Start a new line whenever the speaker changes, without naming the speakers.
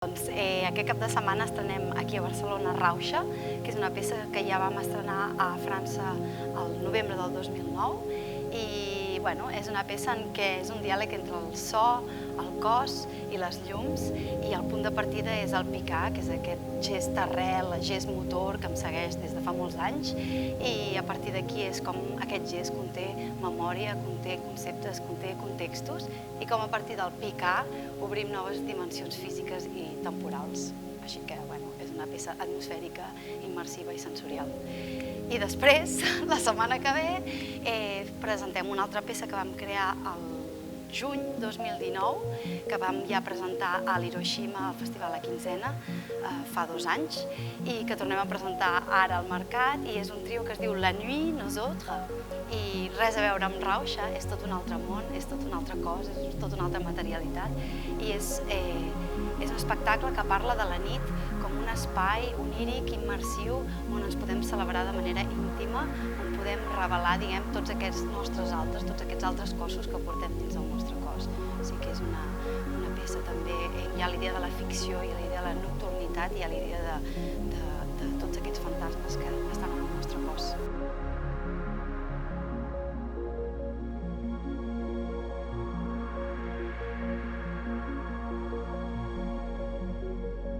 Aquest cap de setmana estrenem aquí a Barcelona Rauxa, que és una peça que ja vam estrenar a França el novembre del 2009 i és una peça en què és un diàleg entre el so, el cos i les llums, i el punt de partida és el picar, que és aquest gest arrel, gest motor que em segueix des de fa molts anys, i a partir d'aquí és com aquest gest conté memòria, conté conceptes, conté contextos, i com a partir del picar obrim noves dimensions físiques i temporals. Així que és una peça atmosfèrica, immersiva i sensorial. I després, la setmana que ve, presentem una altra peça que vam crear el juny 2019, que vam ja presentar a l'Hiroshima, al Festival La Quinzena, fa 2 anys, i que tornem a presentar ara al mercat, i és un trio que es diu La Nuit, Nous Autres, i res a veure amb Rauxa, és tot un altre món, és tot un altre cos, és tota una altra materialitat, i és un espectacle que parla de la nit com un espai oníric, immersiu, on ens podem celebrar de manera íntima, on podem revelar, tots aquests nostres altres, tots aquests altres cossos que portem dins del nostre cos. O sigui que és una peça també, hi ha l'idea de la ficció, hi ha l'idea de la nocturnitat, hi ha l'idea de tots aquests fantasmes que estan en el nostre cos.